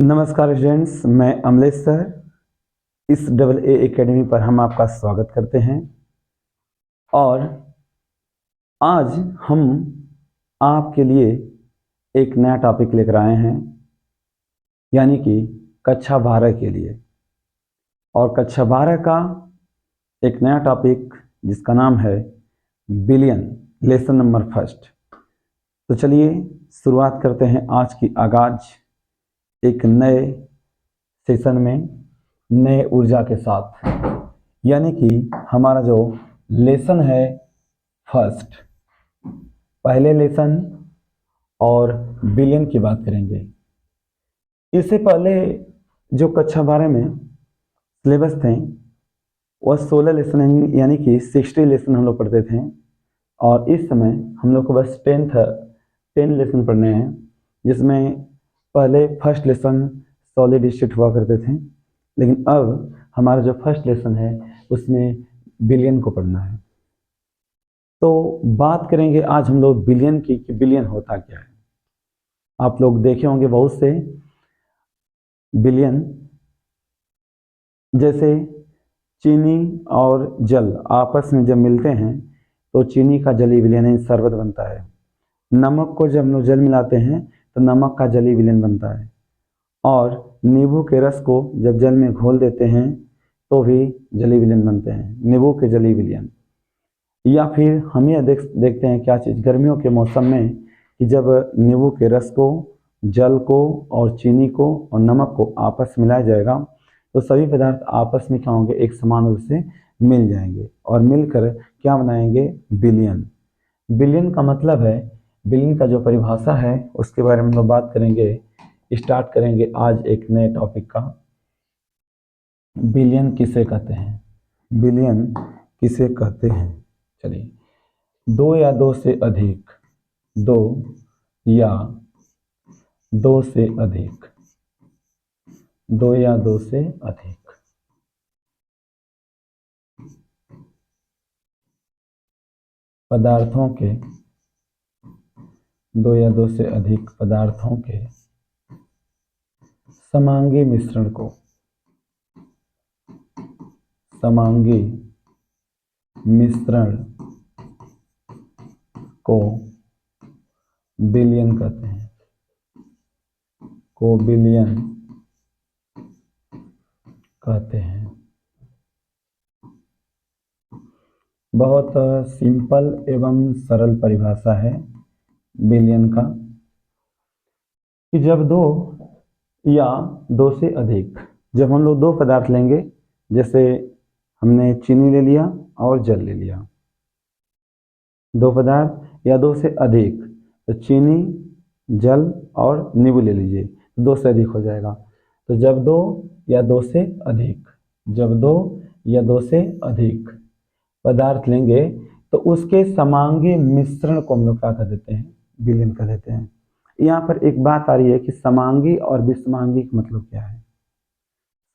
नमस्कार स्टूडेंट्स, मैं अमलेश सर। इस डबल ए एकेडमी पर हम आपका स्वागत करते हैं और आज हम आपके लिए एक नया टॉपिक लेकर आए हैं, यानी कि कक्षा 12 के लिए। और कक्षा 12 का एक नया टॉपिक जिसका नाम है बिलियन, लेसन नंबर फर्स्ट। तो चलिए शुरुआत करते हैं आज की आगाज एक नए सेशन में नए ऊर्जा के साथ, यानी कि हमारा जो लेसन है फर्स्ट, पहले लेसन और बिलियन की बात करेंगे। इससे पहले जो कक्षा 12 में सिलेबस थे वह 16 लेसन यानी कि 60 लेसन हम लोग पढ़ते थे, और इस समय हम लोग को बस 10 लेसन पढ़ने हैं, जिसमें पहले फर्स्ट लेसन सॉलिड स्टेट हुआ करते थे, लेकिन अब हमारा जो फर्स्ट लेसन है उसमें बिलियन को पढ़ना है। तो बात करेंगे आज हम लोग बिलियन की कि बिलियन होता क्या है। आप लोग देखे होंगे बहुत से बिलियन, जैसे चीनी और जल आपस में जब मिलते हैं तो चीनी का जली विलयन यानी शरबत बनता है। नमक को जब हम लोग जल मिलाते हैं तो नमक का जली विलयन बनता है, और नींबू के रस को जब जल में घोल देते हैं तो भी जली विलयन बनते हैं, नींबू के जली विलयन। या फिर हम यह देखते हैं क्या चीज़ गर्मियों के मौसम में कि जब नींबू के रस को, जल को और चीनी को और नमक को आपस में मिलाया जाएगा तो सभी पदार्थ आपस में क्या होंगे, एक समान रूप से मिल जाएंगे और मिलकर क्या बनाएंगे, बिलियन। बिलियन का मतलब है, बिलियन का जो परिभाषा है उसके बारे में हम लोग बात करेंगे, स्टार्ट करेंगे आज एक नए टॉपिक का। बिलियन किसे कहते हैं, बिलियन किसे कहते हैं। चलिए, दो या दो से अधिक, दो या दो से अधिक, दो या दो से अधिक पदार्थों के, दो या दो से अधिक पदार्थों के समांगी मिश्रण को, समांगी मिश्रण को बिलियन कहते हैं, को बिलियन कहते हैं। बहुत सिंपल एवं सरल परिभाषा है बिलियन का, कि जब दो या दो से अधिक, जब हम लोग दो पदार्थ लेंगे, जैसे हमने चीनी ले लिया और जल ले लिया, दो पदार्थ या दो से अधिक, तो चीनी, जल और नींबू ले लीजिए, दो से अधिक हो जाएगा। तो जब दो या दो से अधिक, जब दो या दो से अधिक पदार्थ लेंगे तो उसके समांगी मिश्रण को हम लोग क्या कर देते हैं, विलयन कर देते हैं। यहाँ पर एक बात आ रही है कि समांगी और विषमांगी का मतलब क्या है।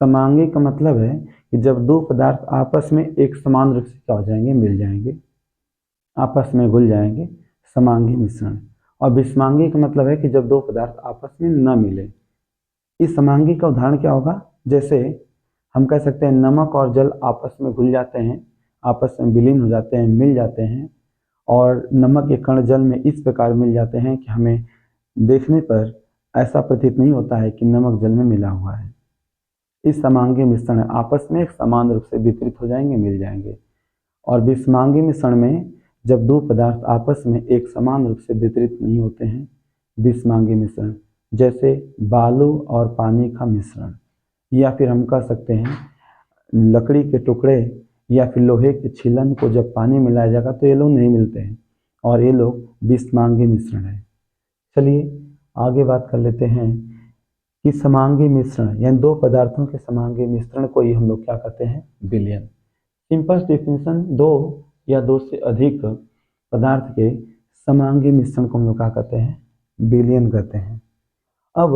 समांगी का मतलब है कि जब दो पदार्थ आपस में एक समान रूप से क्या हो जाएंगे, मिल जाएंगे, आपस में घुल जाएंगे, समांगी मिश्रण। और विषमांगी का मतलब है कि जब दो पदार्थ आपस में न मिले। इस समांगी का उदाहरण क्या होगा, जैसे हम कह सकते हैं नमक और जल आपस में घुल जाते हैं, आपस में विलीन हो जाते हैं, मिल जाते हैं, और नमक के कण जल में इस प्रकार मिल जाते हैं कि हमें देखने पर ऐसा प्रतीत नहीं होता है कि नमक जल में मिला हुआ है। इस समांगी मिश्रण आपस में एक समान रूप से वितरित हो जाएंगे, मिल जाएंगे। और विषमांगी मिश्रण में जब दो पदार्थ आपस में एक समान रूप से वितरित नहीं होते हैं, विषमांगी मिश्रण, जैसे बालू और पानी का मिश्रण, या फिर हम कह सकते हैं लकड़ी के टुकड़े या फिर लोहे के छीलन को जब पानी मिलाया जाएगा तो ये लोग नहीं मिलते हैं, और ये लोग विषमांगी मिश्रण है। चलिए आगे बात कर लेते हैं कि समांगी मिश्रण यानी दो पदार्थों के समांगी मिश्रण को ही हम लोग क्या कहते हैं, विलयन। सिंपल डेफिनेशन, दो या दो से अधिक पदार्थ के समांगी मिश्रण को हम लोग क्या कहते हैं, विलयन कहते हैं। अब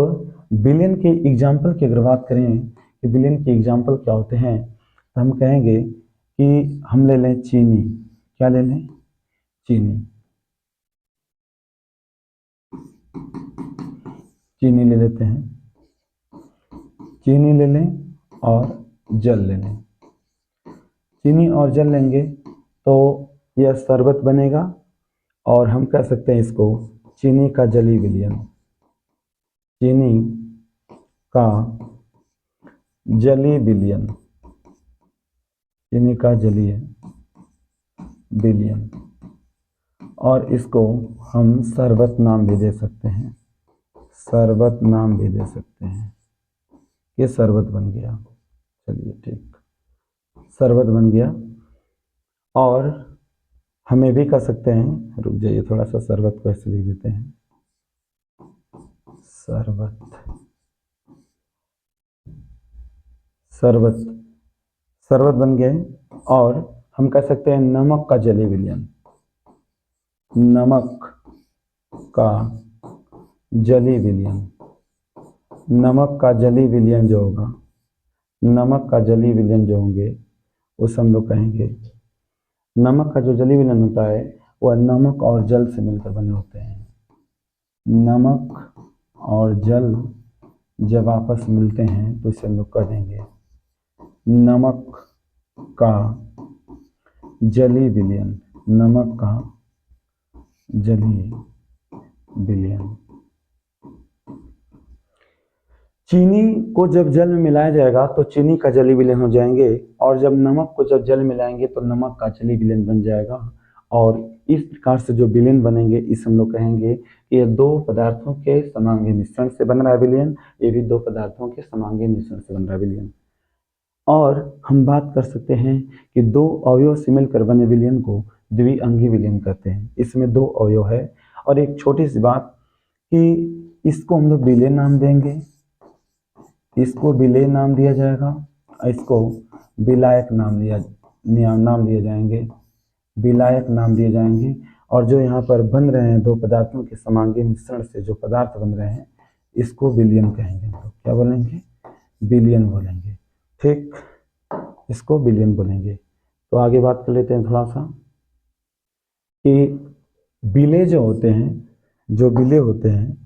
विलयन के एग्जाम्पल की अगर बात करें कि विलयन के एग्जाम्पल क्या होते हैं, तो हम कहेंगे कि हम ले लें चीनी। क्या ले लें, चीनी। चीनी ले लेते हैं, चीनी ले लें और जल ले लें। चीनी और जल लेंगे तो यह शरबत बनेगा और हम कह सकते हैं इसको चीनी का जली विलयन। चीनी का जली विलयन, चीनी का जलीय विलयन, और इसको हम शरबत नाम भी दे सकते हैं, शरबत नाम भी दे सकते हैं। ये शरबत बन गया। चलिए ठीक, शरबत बन गया। और हमें भी कर सकते हैं, रुक जाइए थोड़ा सा, शरबत को ऐसे लिख देते हैं, शरबत, शरबत, शरबत बन गया है। और हम कह सकते हैं नमक का जली विलयन, नमक का जली विलयन। नमक का जली विलयन जो होगा, नमक का जली विलयन जो होंगे उस हम लोग कहेंगे, नमक का जो जली विलयन होता है वह नमक और जल से मिलकर बने होते हैं। नमक और जल जब आपस में मिलते हैं तो इसे हम लोग कह देंगे नमक का जली विलयन, नमक का जली विलयन। चीनी को जब जल में मिलाया जाएगा तो चीनी का जली विलयन हो जाएंगे, और जब नमक को जब जल में मिलाएंगे तो नमक का जली विलयन बन जाएगा। और इस प्रकार से जो विलयन बनेंगे इस हम लोग कहेंगे कि ये दो पदार्थों के समांगी मिश्रण से बन रहा है विलयन, ये भी दो पदार्थों के समांगी मिश्रण से बन रहा है विलयन। और हम बात कर सकते हैं कि दो अवयव से मिलकर बने विलयन को द्विअंगी विलयन कहते हैं। इसमें दो अवयव है। और एक छोटी सी बात कि इसको हम लोग विलय नाम देंगे, इसको विलय नाम दिया जाएगा, इसको विलायक नाम दिए जाएंगे, विलायक नाम दिए जाएंगे। और जो यहाँ पर बन रहे हैं दो पदार्थों के समांगी मिश्रण से जो पदार्थ बन रहे हैं इसको विलयन कहेंगे। हम लोग क्या बोलेंगे? विलयन बोलेंगे। ठीक, इसको विलयन बोलेंगे। तो आगे बात कर लेते हैं थोड़ा सा कि विलय जो होते हैं, जो विलय होते हैं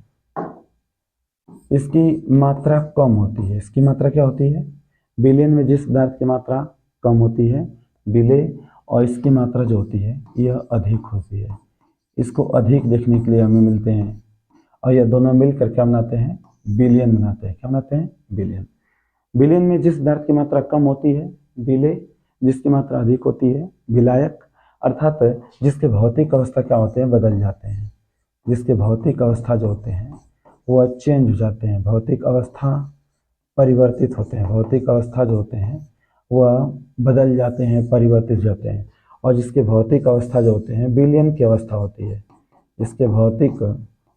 इसकी मात्रा कम होती है। इसकी मात्रा क्या होती है? विलयन में जिस पदार्थ की मात्रा कम होती है विलय, और इसकी मात्रा जो होती है यह अधिक होती है। इसको अधिक देखने के लिए हमें मिलते हैं, और यह दोनों मिलकर क्या बनाते हैं? विलयन बनाते हैं। क्या बनाते हैं? विलयन। विलयन में जिस पदार्थ की मात्रा कम होती है विलय, जिसकी मात्रा अधिक होती है विलायक। अर्थात जिसके भौतिक अवस्था क्या होते हैं? बदल जाते हैं। जिसके भौतिक अवस्था जो होते हैं वह चेंज हो जाते हैं, भौतिक अवस्था परिवर्तित होते हैं। भौतिक अवस्था जो होते हैं वह बदल जाते हैं, परिवर्तित हो जाते हैं। और जिसके भौतिक अवस्था जो होते हैं विलयन की अवस्था होती है। जिसके भौतिक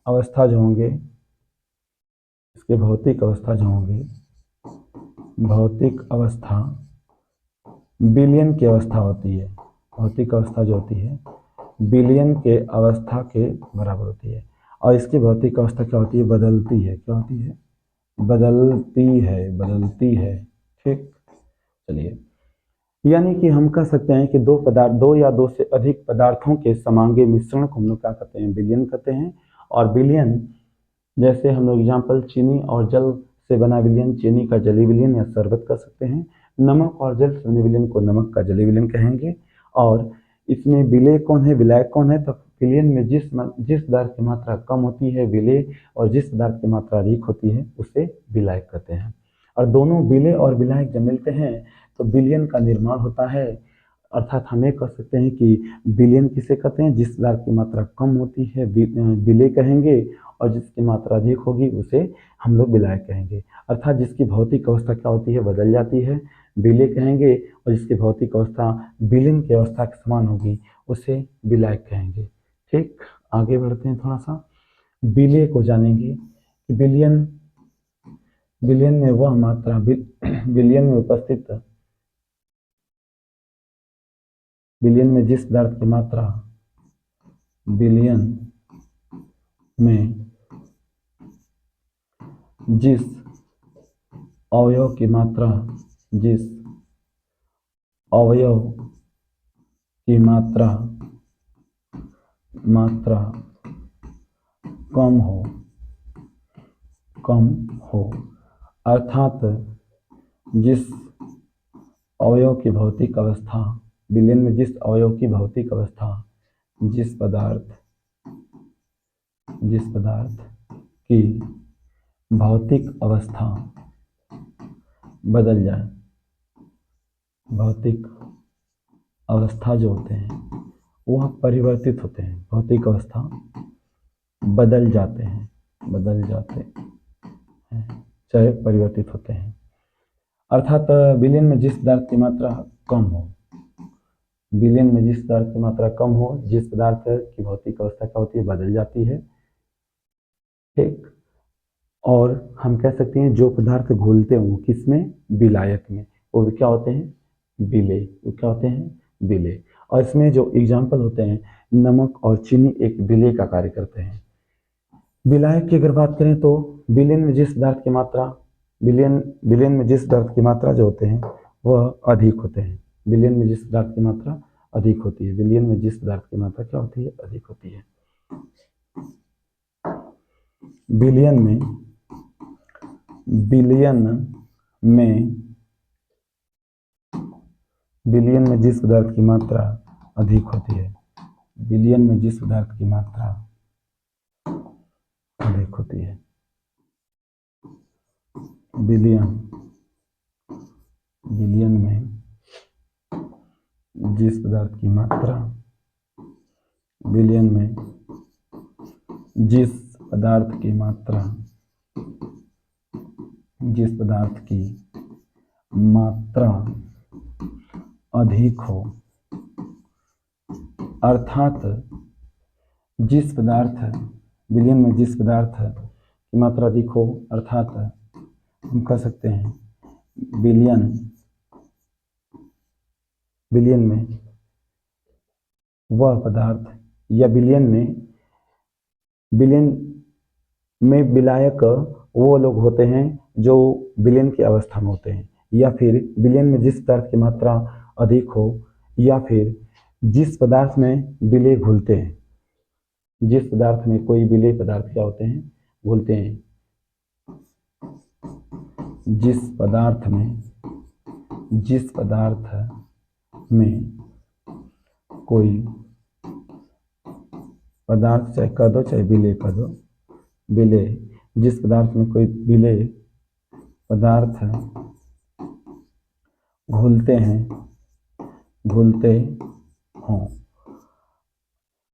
अवस्था जो होंगे, इसके भौतिक अवस्था जो होंगे, भौतिक अवस्था विलयन की अवस्था होती है। भौतिक अवस्था जो होती है विलयन के अवस्था के बराबर होती है। और इसकी भौतिक अवस्था क्या होती है? बदलती है। क्या होती है? बदलती है, बदलती है। ठीक, चलिए, यानी कि हम कह सकते हैं कि दो या दो से अधिक पदार्थों के समांगी मिश्रण को हम लोग क्या कहते हैं? विलयन कहते हैं। और विलयन जैसे हम लोग एग्जाम्पल चीनी और जल से बना विलयन चीनी का जली विलयन या शरबत कर सकते हैं। नमक और जल से बने विलयन को नमक का जली विलयन कहेंगे। और इसमें विलय कौन है, विलायक कौन है? तो विलयन में जिस पदार्थ की मात्रा कम होती है विलय, और जिस पदार्थ की मात्रा अधिक होती है उसे विलायक कहते हैं। और दोनों विलय और विलायक जब मिलते हैं तो विलयन का निर्माण होता है। अर्थात हम ये कह सकते हैं कि विलयन किसे कहते हैं? जिस पदार्थ की मात्रा कम होती है विलय कहेंगे, और जिसकी मात्रा अधिक होगी उसे हम लोग विलायक कहेंगे। अर्थात जिसकी भौतिक अवस्था क्या होती है? बदल जाती है, विलय कहेंगे। और जिसकी भौतिक अवस्था विलयन की अवस्था के समान होगी उसे विलायक कहेंगे। ठीक, आगे बढ़ते हैं थोड़ा सा, विलय को जानेंगे कि विलयन में वह मात्रा विलयन में उपस्थित, विलयन में जिस पदार्थ की मात्रा विलयन में जिस अवयव की मात्रा, जिस अवयव की मात्रा कम हो, अर्थात जिस अवयव की भौतिक अवस्था, विलयन में जिस अवयव की भौतिक अवस्था, जिस पदार्थ की भौतिक अवस्था बदल जाए, भौतिक अवस्था जो होते हैं वह परिवर्तित होते हैं, भौतिक अवस्था बदल जाते हैं, चाहे परिवर्तित होते हैं। अर्थात विलयन में जिस पदार्थ की मात्रा कम हो, विलयन में जिस पदार्थ की मात्रा कम हो, जिस पदार्थ की भौतिक अवस्था क्या होती है, बदल जाती है, ठीक। और हम कह सकते हैं जो पदार्थ घुलते हों किसमें, विलायक में, वो भी क्या होते हैं, विलेय, वो क्या होते हैं, विलेय। और इसमें जो एग्जाम्पल होते हैं, नमक और चीनी एक विलेय का कार्य करते हैं। विलायक की अगर बात करें तो विलयन में जिस पदार्थ की मात्रा, विलयन में जिस पदार्थ की मात्रा जो होते हैं वह अधिक होते हैं, विलयन में जिस पदार्थ की मात्रा अधिक होती है, विलयन में जिस पदार्थ की मात्रा क्या होती है, अधिक होती है। विलयन में जिस पदार्थ की मात्रा अधिक होती है, विलयन में जिस पदार्थ की मात्रा अधिक होती है, विलयन में जिस पदार्थ की मात्रा, विलयन में जिस पदार्थ की मात्रा, जिस पदार्थ की मात्रा अधिक हो, अर्थात जिस पदार्थ, विलयन में जिस पदार्थ की मात्रा अधिक हो, अर्थात हम कह सकते हैं विलयन में वह पदार्थ, या विलयन में विलायक वो लोग होते हैं जो विलयन की अवस्था में होते हैं, या फिर विलयन में जिस पदार्थ की मात्रा अधिक हो, या फिर जिस पदार्थ में विलेय घुलते हैं, जिस पदार्थ में कोई विलेय पदार्थ क्या होते हैं, घुलते हैं, जिस पदार्थ में कोई पदार्थ, चाहे कह दो चाहे विलेय कह दो, विलेय, जिस पदार्थ में कोई विलेय पदार्थ घुलते हों,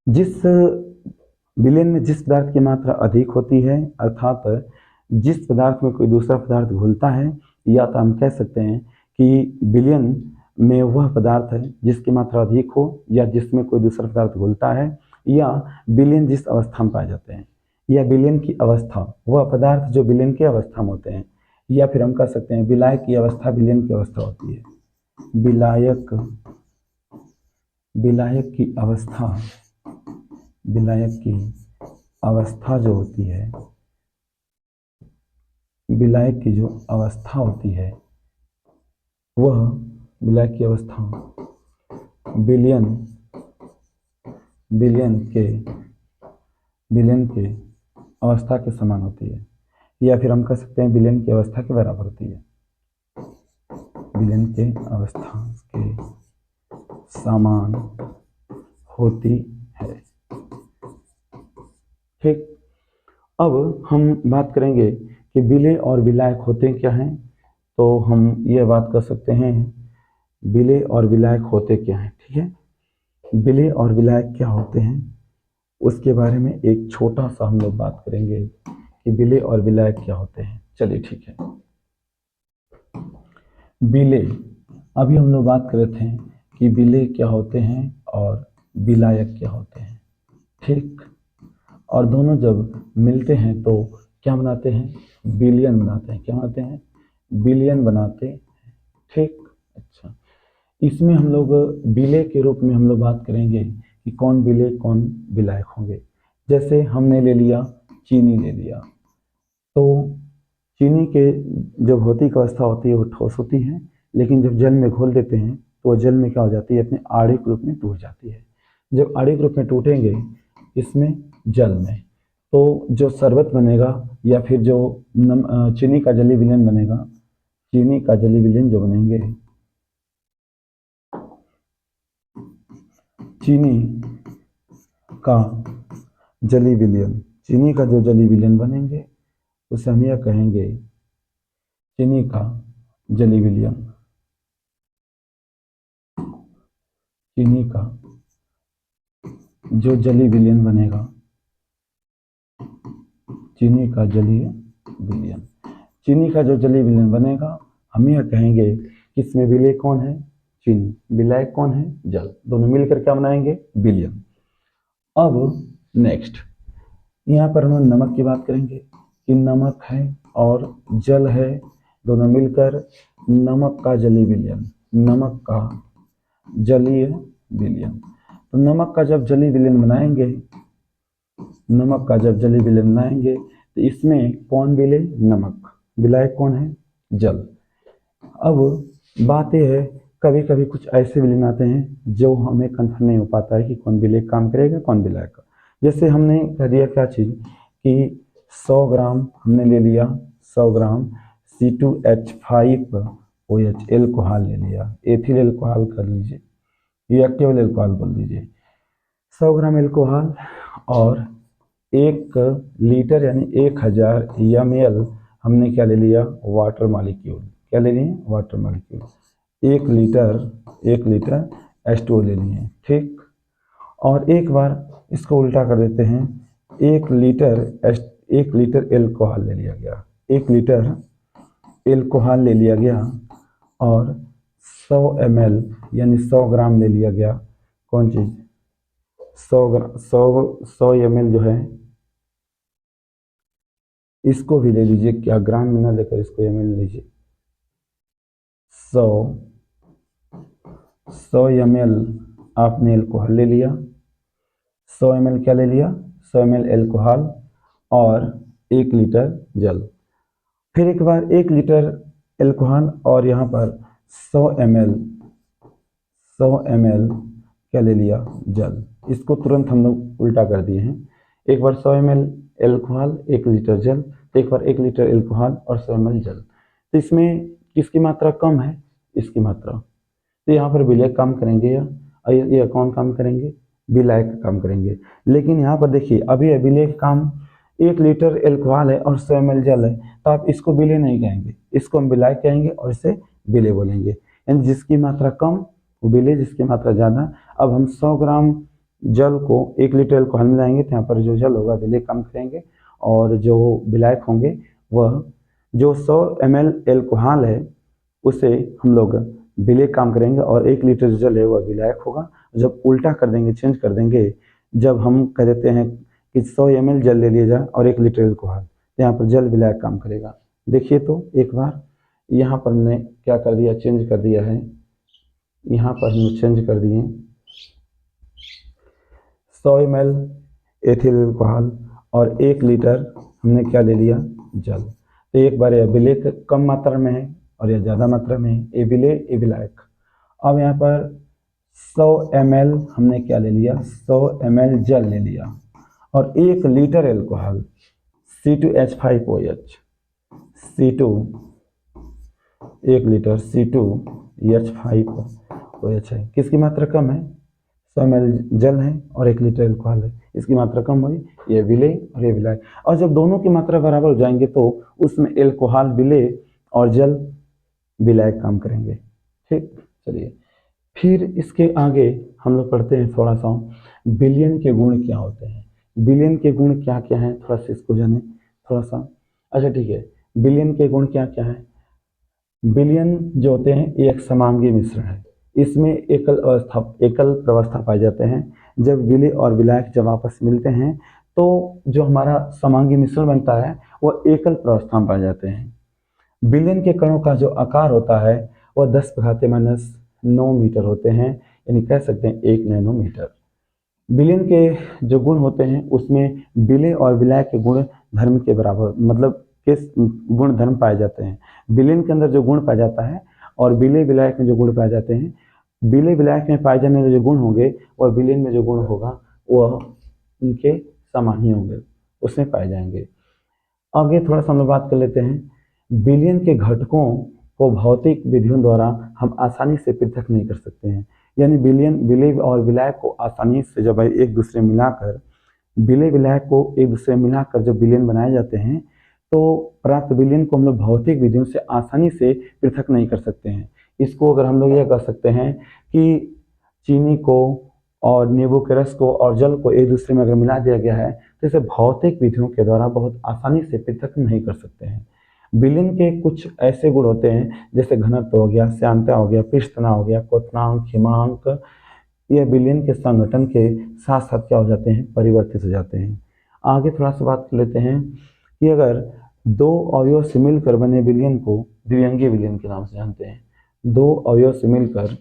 जिस विलयन में जिस पदार्थ की मात्रा अधिक होती है, अर्थात जिस पदार्थ में कोई दूसरा पदार्थ घुलता है, या तो हम कह सकते हैं कि विलयन में वह पदार्थ है जिसकी मात्रा अधिक हो, या जिसमें कोई दूसरा पदार्थ घुलता है, या विलयन जिस अवस्था में पाए जाते हैं, या विलयन की अवस्था, वह पदार्थ जो विलयन की अवस्था में होते हैं, या फिर हम कह सकते हैं विलायक की अवस्था विलयन की अवस्था होती है, विलायक की अवस्था जो होती है, विलायक की जो अवस्था होती है, वह विलायक की अवस्था विलयन के अवस्था के समान होती है, या फिर हम कह सकते हैं विलयन की अवस्था के बराबर होती है, विलयन के अवस्था के समान होती है, ठीक। अब हम बात करेंगे कि विलेय और विलायक होते क्या हैं, तो हम ये बात कर सकते हैं विलेय और विलायक होते क्या हैं, ठीक है। विलेय और विलायक क्या होते हैं उसके बारे में एक छोटा सा हम लोग बात करेंगे कि विलेय और विलायक क्या होते हैं। चलिए ठीक है। विलेय, अभी हम लोग बात कर रहे थे कि विलेय क्या होते हैं और विलायक क्या होते हैं, ठीक। और दोनों जब मिलते हैं तो क्या बनाते हैं, विलयन बनाते हैं। क्या बनाते हैं, विलयन बनाते हैं, ठीक। अच्छा, इसमें हम लोग विलेय के रूप में हम लोग बात करेंगे कि कौन विलेय कौन विलायक होंगे। जैसे हमने ले लिया, चीनी ले लिया, तो चीनी के जो भौतिक अवस्था होती है वो ठोस होती है, लेकिन जब जल में घोल देते हैं तो वह जल में क्या हो जाती है, अपने आणविक रूप में टूट जाती है। जब आणविक रूप में टूटेंगे इसमें जल में, तो जो शरबत बनेगा या फिर जो चीनी का जली विलयन बनेगा, चीनी का जली विलयन जो बनेंगे, चीनी का जली विलयन, चीनी का जो जली विलयन बनेंगे उसे हम यह कहेंगे चीनी का जली विलयन, चीनी का जो जली विलयन बनेगा, चीनी का जलीय विलयन, चीनी का जो जली विलयन बनेगा हम यह कहेंगे कि इसमें विलेय कौन है, चीनी, विलायक कौन है, जल, दोनों मिलकर क्या बनाएंगे, विलयन। अब नेक्स्ट यहाँ पर हम नमक की बात करेंगे कि नमक है और जल है, दोनों मिलकर नमक का जलीय विलयन, नमक का जलीय विलयन। तो नमक का जब जलीय विलयन बनाएंगे, नमक का जब जलीय विलयन बनाएंगे तो इसमें कौन विलेय, नमक, विलायक कौन है, जल। अब बात यह है कभी कभी कुछ ऐसे विलयन आते हैं जो हमें कंफर्म नहीं हो पाता है कि कौन विलेय काम करेगा कौन विलायक का। जैसे हमने कह दिया क्या चीज़ कि 100 ग्राम हमने ले लिया, 100 ग्राम C2H5OH एल्कोहल ले लिया, एथिल एल्कोहल कर लीजिए या केवल एल्कोहल बोल दीजिए, 100 ग्राम एल्कोहल और 1 लीटर यानी 1000 ml हमने क्या ले लिया, वाटर मॉलिक्यूल, क्या ले लिए, वाटर मॉलिक्यूल, 1 लीटर H2O ले लिए, ठीक। और एक बार इसको उल्टा कर देते हैं, 1 लीटर एल्कोहल ले लिया गया, 1 लीटर एल्कोहल ले लिया गया और 100 ml यानी 100 ग्राम ले लिया गया, कौन चीज़, 100 ml जो है इसको भी ले लीजिए, क्या ग्राम में ना लेकर इसको ml लीजिए, 100 ml आपने एल्कोहल ले लिया, 100 ml क्या ले लिया, 100 ml एल्कोहल और 1 लीटर जल। फिर एक बार 1 लीटर एल्कोहल और यहाँ पर 100 ml क्या ले लिया, जल। इसको तुरंत हम लोग उल्टा कर दिए हैं, एक बार 100 ml एल्कोहल 1 लीटर जल, एक बार 1 लीटर एल्कोहल और 100 ml जल। तो इसमें किसकी मात्रा कम है, इसकी मात्रा, तो यहाँ पर विलायक काम करेंगे या कौन काम करेंगे, विलायक काम करेंगे। लेकिन यहाँ पर देखिए अभी विलायक काम 1 लीटर एल्कोहल है और 100 ml जल है, तो आप इसको विलेय नहीं कहेंगे, इसको हम विलायक कहेंगे और इसे विलेय बोलेंगे। यानी जिसकी मात्रा कम वो विलेय, जिसकी मात्रा ज़्यादा। अब हम 100 ग्राम जल को 1 लीटर एल्कोहल मिलाएंगे तो यहाँ पर जो जल होगा विलेय काम करेंगे और जो विलायक होंगे वह जो 100 ml एल्कोहल है उसे हम लोग विलेय काम करेंगे और 1 लीटर जल है वह विलायक होगा। जब उल्टा कर देंगे, चेंज कर देंगे, जब हम कह देते हैं कि 100 ml जल ले लिया जाए और 1 लीटर एल्कोहल, तो यहाँ पर जल विलायक काम करेगा। देखिए तो एक बार यहाँ पर हमने क्या कर दिया, चेंज कर दिया है, यहाँ पर हमने चेंज कर दिए 100 ml एथिल एल्कोहल और 1 लीटर हमने क्या ले लिया, जल। तो एक बार यह विलेय कम मात्रा में है और यह ज़्यादा मात्रा में है, ए विलेय ए विलायक। अब यहाँ पर 100 ml हमने क्या ले लिया, 100 ml जल ले लिया और 1 litre alcohol C2H5OH, C2 1 litre C2H5OH है, किसकी मात्रा कम है, 100 ml जल है और 1 लीटर एल्कोहल है, इसकी मात्रा कम हुई, ये विलेय और ये विलायक। और जब दोनों की मात्रा बराबर हो जाएंगे तो उसमें एल्कोहल विलेय और जल विलायक काम करेंगे, ठीक। चलिए फिर इसके आगे हम लोग पढ़ते हैं थोड़ा सा विलयन के गुण क्या होते हैं, विलयन के गुण क्या क्या हैं, थोड़ा सा इसको जाने थोड़ा सा। अच्छा ठीक है, विलयन के गुण क्या क्या है। विलयन जो होते हैं ये एक समांगी मिश्रण है, इसमें एकल प्रवस्था पाए जाते हैं। जब विलेय और विलायक जब आपस में मिलते हैं तो जो हमारा समांगी मिश्रण बनता है वह एकल प्रवस्था में पाए जाते हैं। विलयन के कणों का जो आकार होता है वह 10⁻⁹ मीटर होते हैं, यानी कह सकते हैं 1 नैनोमीटर। विलयन के जो गुण होते हैं उसमें विलेय और विलायक के गुण धर्म के बराबर, मतलब के गुण धर्म पाए जाते हैं। विलयन के अंदर जो गुण पाया जाता है और विलेय विलायक में जो गुण पाए जाते हैं, विलेय विलायक में पाए जाने वाले जो गुण होंगे वह विलयन में जो गुण होगा वह उनके समान ही होंगे, उसमें पाए जाएंगे। आगे थोड़ा सा हम लोग बात कर लेते हैं। बिलियन के घटकों को भौतिक विधियों द्वारा हम आसानी से पृथक नहीं कर सकते हैं। यानी बिलियन विलय और विलायक को आसानी से जब एक दूसरे मिलाकर विलय विलायक को एक दूसरे मिलाकर जब बिलियन बनाए जाते हैं तो प्राप्त बिलियन को हम लोग भौतिक विधियों से आसानी से पृथक नहीं कर सकते हैं। इसको अगर हम लोग यह कर सकते हैं कि चीनी को और नींबू के रस को और जल को एक दूसरे में अगर मिला दिया गया है तो इसे भौतिक विधियों के द्वारा बहुत आसानी से पृथक नहीं कर सकते हैं। विलयन के कुछ ऐसे गुण होते हैं जैसे घनत्व हो गया, श्यानता हो गया, पृष्ठतना हो गया, क्वथनांक, हिमांक, ये विलयन के संगठन के साथ साथ क्या हो जाते हैं, परिवर्तित हो जाते हैं। आगे थोड़ा सा बात कर लेते हैं कि अगर दो अवयव से मिलकर बने विलयन को द्विअंगीय विलयन के नाम से जानते हैं। दो अवयव से मिलकर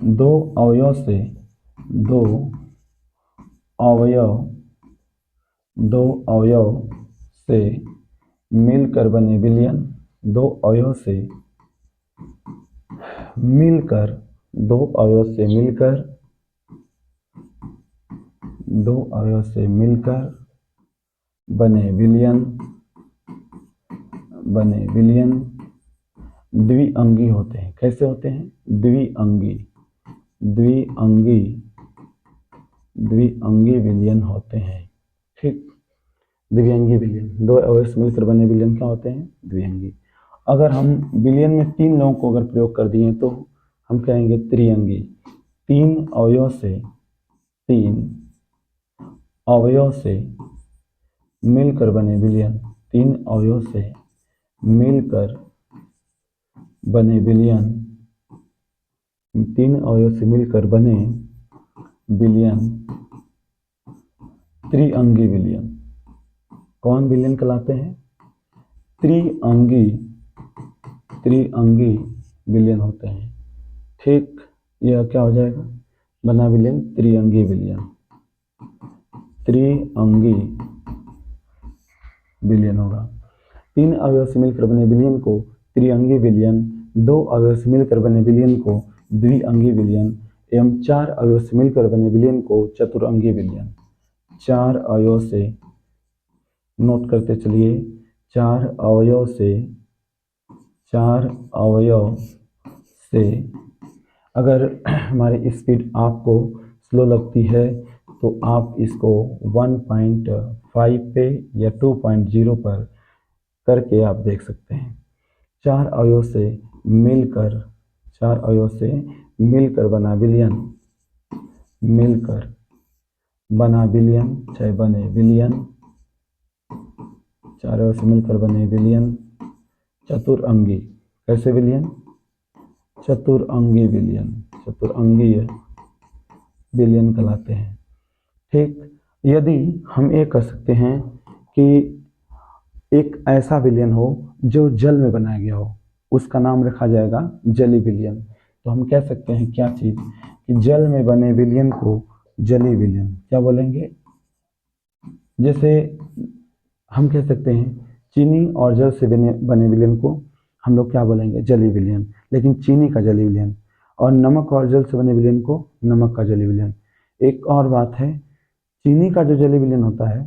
दो अवयव से दो अवयव दो अवयव से मिलकर बने विलयन दो अवयव से मिलकर दो अवयव से मिलकर दो अवयव से मिलकर बने विलयन द्विअंगी होते हैं। कैसे होते हैं? द्विअंगी विलयन होते हैं। ठीक, द्विअंगी विलयन, दो अवयव से मिलकर बने विलयन क्या होते हैं? द्विअंगी। अगर हम विलयन में तीन लोगों को अगर प्रयोग कर दिए तो हम कहेंगे त्रिअंगी। तीन अवयव से मिलकर बने विलयन, तीन अवयव से मिलकर बने विलयन, तीन अवयव से मिलकर बने विलयन त्रिअंगी विलयन। कौन विलयन कहलाते हैं? त्रिअंगी विलयन होते हैं। ठीक, यह क्या हो जाएगा? बना विलयन त्रिअंगी विलयन। त्रिअंगी विलयन होगा। तीन अवयव से मिलकर बने विलयन को त्रिअंगी विलयन, दो अवयव से मिलकर बने विलयन को द्विअंगी विलयन एवं चार अवयव से मिलकर बने विलयन को चतुरंगी विलयन। चार अवयव से, नोट करते चलिए, चार अवयव से अगर हमारी स्पीड आपको स्लो लगती है तो आप इसको 1.5 पे या 2.0 पर करके आप देख सकते हैं। चार अवयव से मिलकर बना विलयन, चाहे बने विलयन, चार अवयव से मिलकर बने विलयन चतुरंगी। कैसे विलयन? चतुरंगी विलयन कहलाते हैं। ठीक, यदि हम ये कर सकते हैं कि एक ऐसा विलयन हो जो जल में बनाया गया हो, उसका नाम रखा जाएगा जली विलयन। तो हम कह सकते हैं क्या चीज कि जल में बने विलयन को जली विलयन क्या बोलेंगे? जैसे हम कह सकते हैं चीनी और जल से बने विलयन को हम लोग क्या बोलेंगे? जली विलयन, लेकिन चीनी का जली विलयन। और नमक और जल से बने विलयन को नमक का जली विलयन। एक और बात है, चीनी का जो जली विलयन होता है,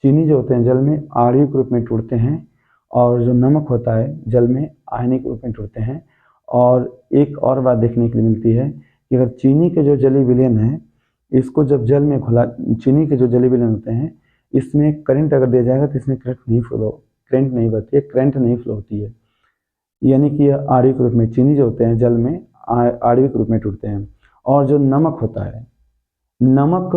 चीनी जो होते हैं जल में आणविक रूप में टूटते हैं और जो नमक होता है जल में आयनिक रूप में टूटते हैं। और एक और बात देखने के लिए मिलती है कि अगर चीनी के जो जली विलयन है, इसको जब जल में घुला, चीनी के जो जली विलयन होते हैं इसमें करंट अगर दिया जाएगा तो इसमें करंट नहीं बहती है, करंट नहीं फ्लो होती है। यानी कि यह आणविक रूप में, चीनी जो होते हैं जल में आणविक रूप में टूटते हैं। और जो नमक होता है, नमक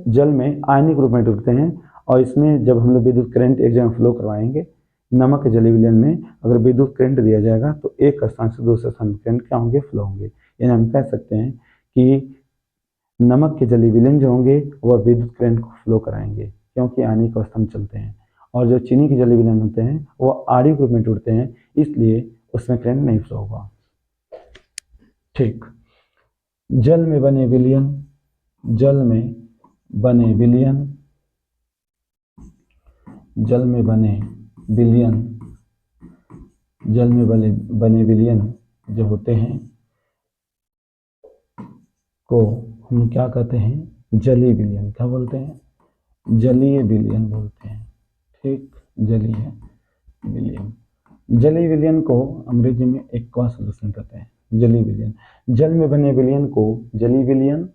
जल में आयनिक रूप में टूटते हैं। और इसमें जब हम लोग विद्युत करंट एक जगह फ्लो करवाएंगे, नमक के जली विलयन में अगर विद्युत करंट दिया जाएगा तो एक स्थान से दूसरे स्थान करंट क्या होंगे? फ्लो होंगे। यानी हम कह सकते हैं कि नमक के जली विलयन जो होंगे वह विद्युत करंट को फ्लो कराएंगे क्योंकि आयनिक अवस्था में चलते हैं। और जो चीनी के जली विलयन होते हैं वो आणविक रूप में टूटते हैं, इसलिए उसमें करंट नहीं फ्लो होगा। ठीक, जल में बने विलयन जो होते हैं को हम क्या कहते हैं? जलीय विलयन। क्या बोलते हैं? जलीय विलयन बोलते हैं। ठीक, जलीय विलयन। जलीय विलयन को अंग्रेजी में एक्वा सॉल्यूशन कहते हैं। जलीय विलयन, जल में बने विलयन को जलीय विलयन,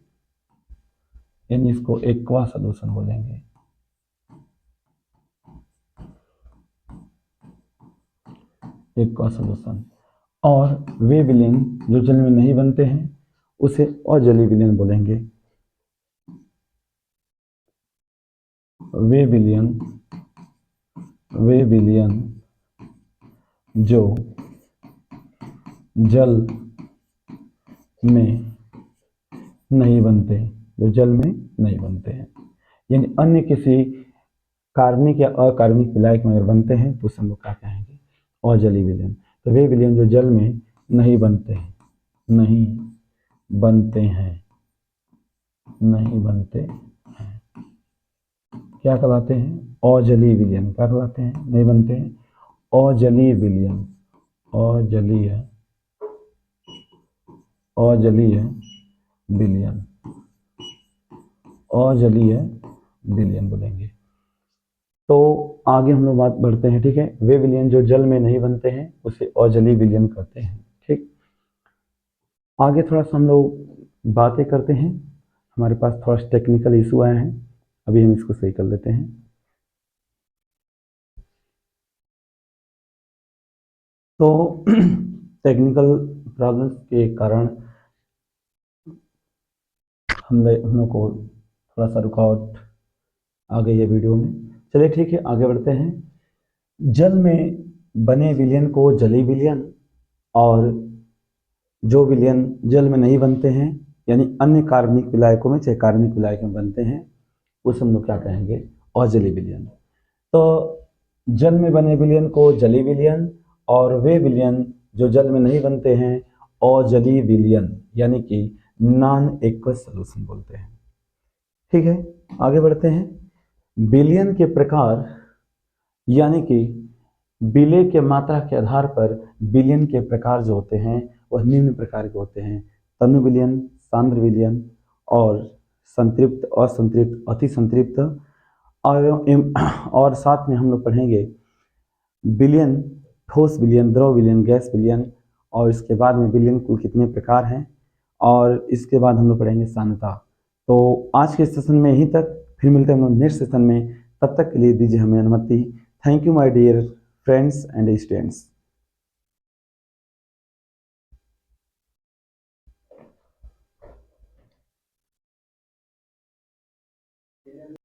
यानी इसको एक्वा सॉल्यूशन बोलेंगे। Aqua solution. और वे विलयन जो जल में नहीं बनते हैं उसे अजलीय विलयन बोलेंगे। वे विलयन जो जल में नहीं बनते, जो जल में नहीं बनते हैं, यानी अन्य किसी कार्बनिक या अकार्बनिक विलायक में अगर बनते हैं तो उसे हम लोग क्या कहेंगे? अजलीय विलयन। तो वे विलयन जो जल में नहीं बनते हैं, नहीं बनते हैं, नहीं बनते हैं, क्या कहलाते हैं? अजलीय विलयन। क्या कहलाते हैं? नहीं बनते हैं, अजलीय विलयन। अजलीय विलयन, अजलीय विलयन बोलेंगे। तो आगे हम लोग बात बढ़ते हैं। ठीक है, वे विलयन जो जल में नहीं बनते हैं उसे अजलीय विलयन कहते हैं। ठीक, आगे थोड़ा सा हम लोग बातें करते हैं। हमारे पास थोड़ा सा टेक्निकल इशू आया है, अभी हम इसको सही कर लेते हैं। तो टेक्निकल प्रॉब्लम्स के कारण हम लोग को थोड़ा सा रुकावट आ गई है वीडियो में। चलिए ठीक है, आगे बढ़ते हैं। जल में बने विलयन को जलीय विलयन, और जो विलयन जल में नहीं बनते हैं यानी अन्य कार्बनिक विलायकों में, चाहे कार्बनिक विलायक में बनते हैं, उसे हम लोग क्या कहेंगे? अजलीय विलयन। तो जल में बने विलयन को जलीय विलयन, और वे विलयन जो जल में नहीं बनते हैं अजलीय विलयन, यानी कि नॉन एक्वस सॉल्यूशन बोलते हैं। ठीक है, आगे बढ़ते हैं। विलयन के प्रकार, यानी कि विलय के मात्रा के आधार पर विलयन के प्रकार जो होते हैं वह निम्न प्रकार के होते हैं: तनु विलयन, सांद्र विलयन, और संतृप्त, असंतृप्त, अति संतृप्त। और साथ में हम लोग पढ़ेंगे विलयन, ठोस विलयन, द्रव विलयन, गैस विलयन, और इसके बाद में विलयन कुल कितने प्रकार हैं, और इसके बाद हम लोग पढ़ेंगे सांद्रता। तो आज के सेशन में यहीं तक, फिर मिलते हैं हम लोग नेक्स्ट सेशन में। तब तक के लिए दीजिए हमें अनुमति। Thank you my dear friends and students.